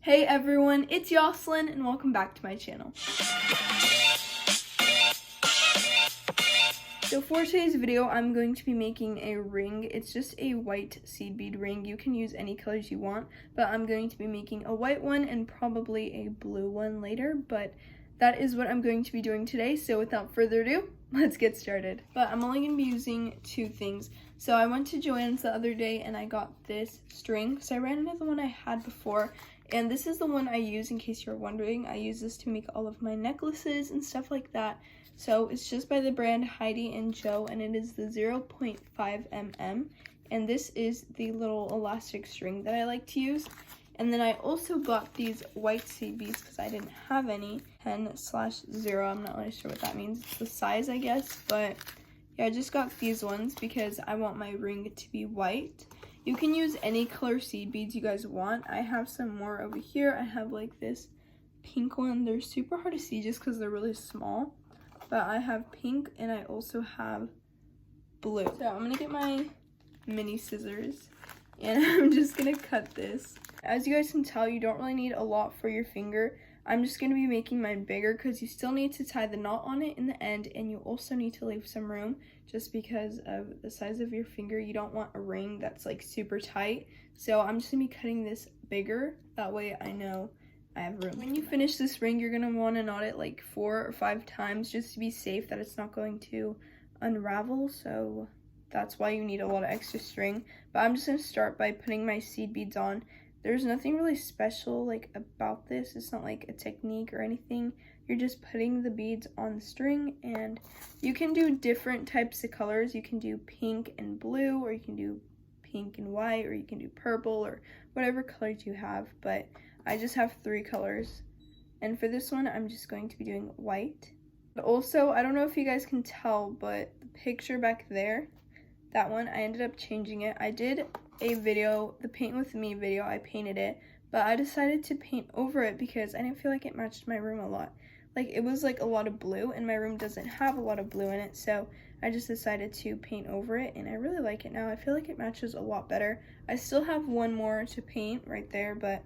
Hey everyone, it's Yoslyn and welcome back to my channel. So for today's video, I'm going to be making a ring. It's just a white seed bead ring. You can use any colors you want, but I'm going to be making a white one and probably a blue one later, but that is what I'm going to be doing today. So without further ado, let's get started. But I'm only going to be using two things. So I went to Joann's the other day and I got this string because I ran into the one I had before. And this is the one I use, in case you're wondering. I use this to make all of my necklaces and stuff like that. So it's just by the brand Heidi and Joe, and it is the 0.5 mm. And this is the little elastic string that I like to use. And then I also got these white seed beads because I didn't have any. 10/0, I'm not really sure what that means. It's the size, I guess. But yeah, I just got these ones because I want my ring to be white. You can use any color seed beads you guys want. I have some more over here. I have like this pink one. They're super hard to see just because they're really small. But I have pink and I also have blue. So I'm gonna get my mini scissors and I'm just gonna cut this. As you guys can tell, you don't really need a lot for your finger. I'm just gonna be making mine bigger because you still need to tie the knot on it in the end, and you also need to leave some room just because of the size of your finger. You don't want a ring that's like super tight. So I'm just gonna be cutting this bigger. That way I know I have room. When you finish this ring, you're gonna wanna knot it like 4 or 5 times just to be safe that it's not going to unravel. So that's why you need a lot of extra string. But I'm just gonna start by putting my seed beads on. There's nothing really special like about this. It's not like a technique or anything. You're just putting the beads on the string, and you can do different types of colors. You can do pink and blue, or you can do pink and white, or you can do purple, or whatever colors you have. But I just have 3 colors. And for this one, I'm just going to be doing white. But also, I don't know if you guys can tell, but the picture back there, that one, I ended up changing it. I did a video, the paint with me video, I painted it, but I decided to paint over it because I didn't feel like it matched my room a lot. Like, it was like a lot of blue, and my room doesn't have a lot of blue in it, so I just decided to paint over it, and I really like it now. I feel like it matches a lot better. I still have one more to paint right there, but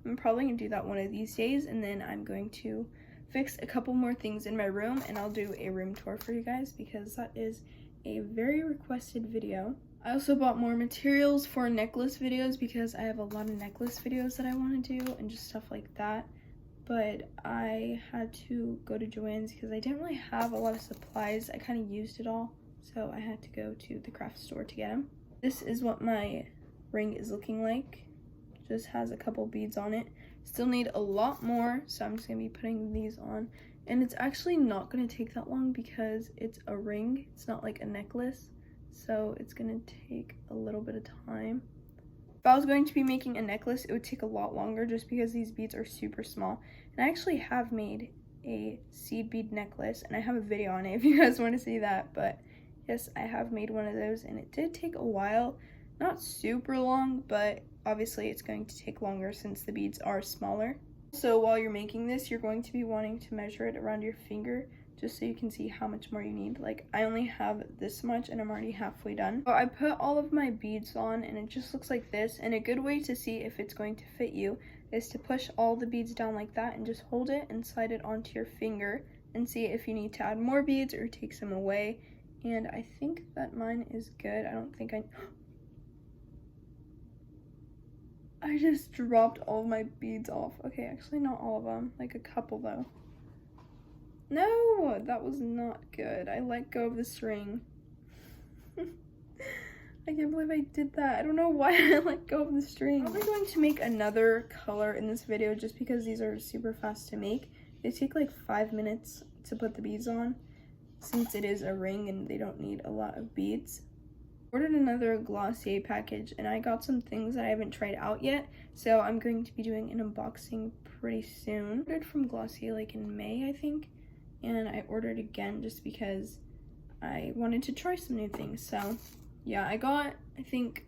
I'm probably gonna do that one of these days, and then I'm going to fix a couple more things in my room, and I'll do a room tour for you guys because that is a very requested video. I also bought more materials for necklace videos because I have a lot of necklace videos that I want to do and just stuff like that. But I had to go to Joann's because I didn't really have a lot of supplies. I kind of used it all, so I had to go to the craft store to get them. This is what my ring is looking like. Just has a couple beads on it. Still need a lot more, so I'm just gonna be putting these on. And it's actually not gonna take that long because it's a ring. It's not like a necklace, so it's gonna take a little bit of time. If I was going to be making a necklace, it would take a lot longer just because these beads are super small. And I actually have made a seed bead necklace, and I have a video on it if you guys want to see that. But yes, I have made one of those, and it did take a while. Not super long, but obviously it's going to take longer since the beads are smaller. So while you're making this, you're going to be wanting to measure it around your finger just so you can see how much more you need. Like, I only have this much and I'm already halfway done. So I put all of my beads on and it just looks like this. And a good way to see if it's going to fit you is to push all the beads down like that and just hold it and slide it onto your finger and see if you need to add more beads or take some away. And I think that mine is good. I don't think I just dropped all of my beads off. Okay, actually not all of them, like a couple though. No, that was not good. I let go of the string. I can't believe I did that. I don't know why I let go of the string. I'm probably going to make another color in this video just because these are super fast to make. They take like 5 minutes to put the beads on since it is a ring and they don't need a lot of beads. Ordered another Glossier package and I got some things that I haven't tried out yet, so I'm going to be doing an unboxing pretty soon. I ordered from Glossier like in May, I think, and I ordered again just because I wanted to try some new things. So yeah, I got, I think,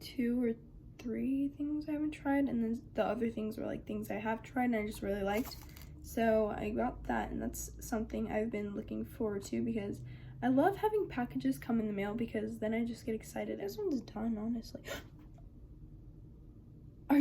2 or 3 things I haven't tried, and then the other things were like things I have tried and I just really liked. So I got that, and that's something I've been looking forward to because I love having packages come in the mail because then I just get excited. This one's done, honestly.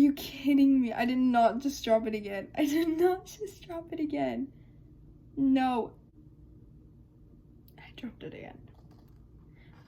you kidding me? I did not just drop it again. I did not just drop it again. No. I dropped it again.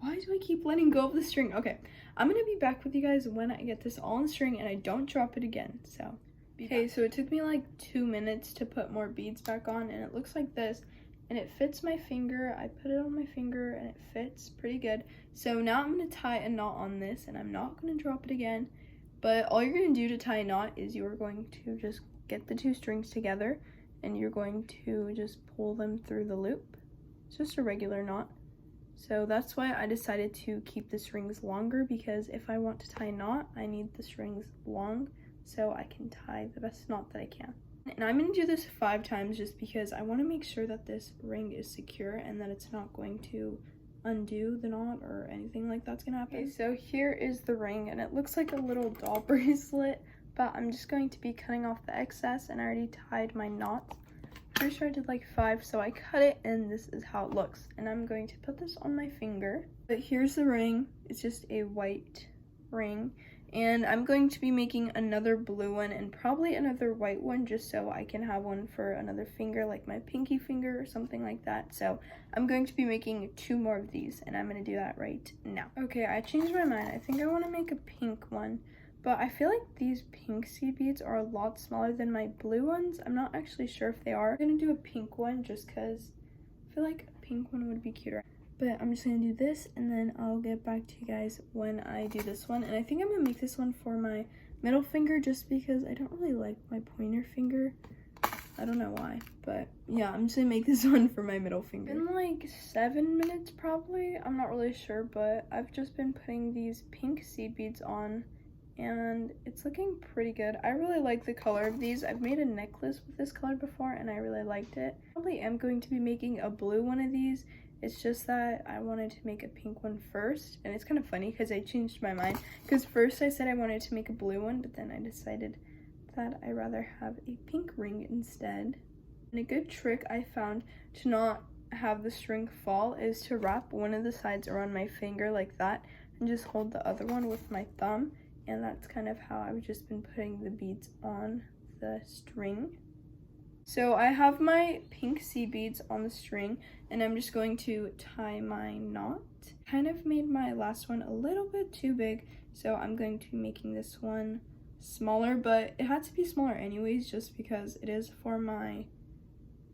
Why do I keep letting go of the string? Okay, I'm gonna be back with you guys when I get this all on string and I don't drop it again, so. Okay, so it took me like 2 minutes to put more beads back on, and it looks like this, and it fits my finger. I put it on my finger and it fits pretty good. So now I'm gonna tie a knot on this, and I'm not gonna drop it again, but all you're gonna do to tie a knot is you're going to just get the 2 strings together, and you're going to just pull them through the loop. It's just a regular knot. So that's why I decided to keep the strings longer, because if I want to tie a knot, I need the strings long so I can tie the best knot that I can. And I'm going to do this 5 times just because I want to make sure that this ring is secure and that it's not going to undo the knot or anything like that's going to happen. Okay, so here is the ring, and it looks like a little doll bracelet, but I'm just going to be cutting off the excess, and I already tied my knots. Pretty sure I did like 5, so I cut it, and this is how it looks. And I'm going to put this on my finger. But here's the ring. It's just a white ring, and I'm going to be making another blue one and probably another white one, just so I can have one for another finger, like my pinky finger or something like that. So I'm going to be making 2 more of these, and I'm going to do that right now. Okay, I changed my mind. I think I want to make a pink one. But I feel like these pink seed beads are a lot smaller than my blue ones. I'm not actually sure if they are. I'm gonna do a pink one just because I feel like a pink one would be cuter. But I'm just gonna do this, and then I'll get back to you guys when I do this one. And I think I'm gonna make this one for my middle finger just because I don't really like my pointer finger. I don't know why, but yeah, I'm just gonna make this one for my middle finger. In like 7 minutes probably, I'm not really sure, but I've just been putting these pink seed beads on, and it's looking pretty good. I really like the color of these. I've made a necklace with this color before, and I really liked it. Probably am going to be making a blue one of these. It's just that I wanted to make a pink one first, and it's kind of funny because I changed my mind. Because first I said I wanted to make a blue one, but then I decided that I'd rather have a pink ring instead. And a good trick I found to not have the string fall is to wrap one of the sides around my finger like that, and just hold the other one with my thumb. And that's kind of how I've just been putting the beads on the string. So I have my pink seed beads on the string, and I'm just going to tie my knot. Kind of made my last one a little bit too big, so I'm going to be making this one smaller, but it had to be smaller anyways just because it is for my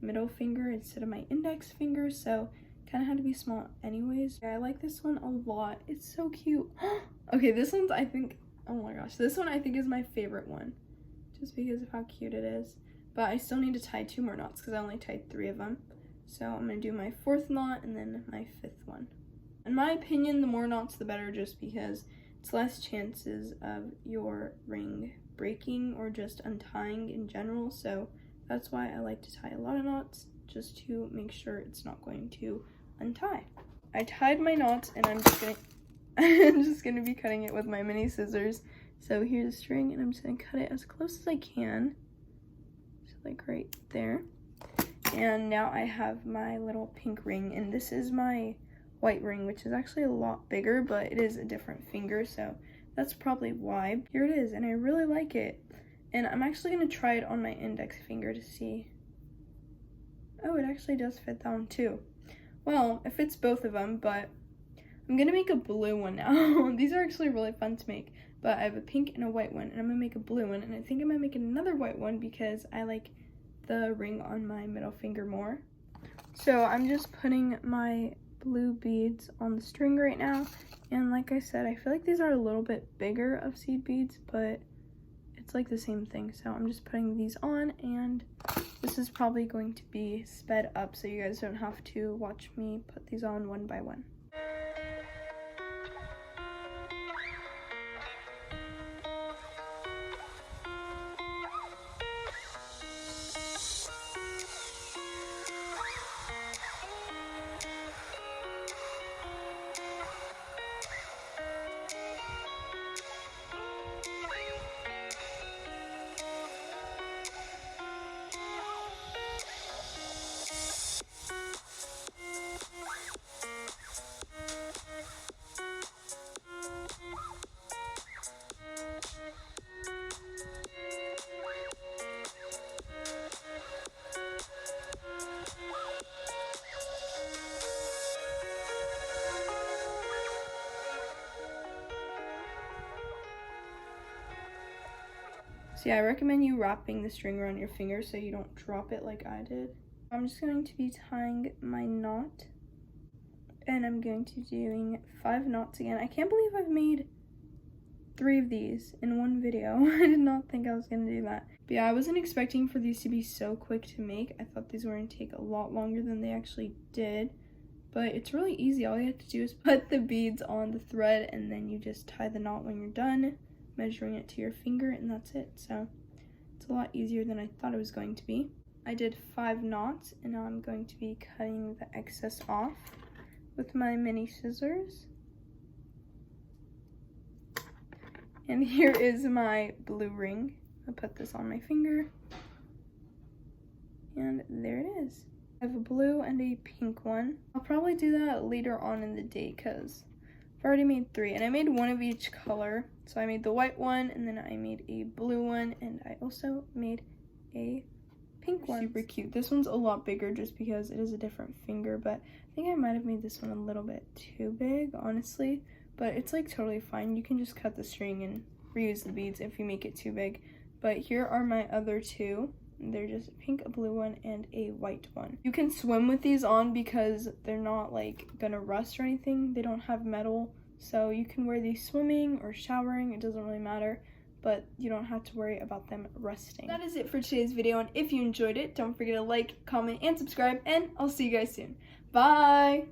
middle finger instead of my index finger, so kind of had to be small anyways. Yeah, I like this one a lot. It's so cute. Okay, this one's, I think, oh my gosh, this one I think is my favorite one just because of how cute it is. But I still need to tie 2 more knots because I only tied 3 of them. So I'm going to do my 4th knot and then my 5th one. In my opinion, the more knots the better, just because it's less chances of your ring breaking or just untying in general. So that's why I like to tie a lot of knots, just to make sure it's not going to untie. I tied my knots, and I'm just gonna be cutting it with my mini scissors. So here's the string, and I'm just gonna cut it as close as I can. Like right there. And now I have my little pink ring, and this is my white ring, which is actually a lot bigger, but it is a different finger, so that's probably why. Here it is, and I really like it. And I'm actually going to try it on my index finger to see. Oh, it actually does fit that one too. Well, it fits both of them, but I'm going to make a blue one now. These are actually really fun to make. But I have a pink and a white one, and I'm going to make a blue one, and I think I'm going to make another white one because I like the ring on my middle finger more. So I'm just putting my blue beads on the string right now, and like I said, I feel like these are a little bit bigger of seed beads, but it's like the same thing. So I'm just putting these on, and this is probably going to be sped up so you guys don't have to watch me put these on one by one. So yeah, I recommend you wrapping the string around your finger so you don't drop it like I did. I'm just going to be tying my knot, and I'm going to be doing 5 knots again. I can't believe I've made 3 of these in one video. I did not think I was gonna do that. But yeah, I wasn't expecting for these to be so quick to make. I thought these were gonna take a lot longer than they actually did. But it's really easy. All you have to do is put the beads on the thread, and then you just tie the knot when you're done, measuring it to your finger, and that's it. So it's a lot easier than I thought it was going to be. I did 5 knots, and now I'm going to be cutting the excess off with my mini scissors. And here is my blue ring. I'll put this on my finger. And there it is. I have a blue and a pink one. I'll probably do that later on in the day because I've already made 3. And I made 1 of each color. So I made the white one, and then I made a blue one, and I also made a pink one. Super cute. This one's a lot bigger just because it is a different finger, but I think I might have made this one a little bit too big, honestly. But it's like totally fine. You can just cut the string and reuse the beads if you make it too big. But here are my other 2. They're just a pink, a blue one, and a white one. You can swim with these on because they're not like gonna rust or anything. They don't have metal, so you can wear these swimming or showering. It doesn't really matter, but you don't have to worry about them rusting. That is it for today's video, and if you enjoyed it, don't forget to like, comment, and subscribe, and I'll see you guys soon. Bye!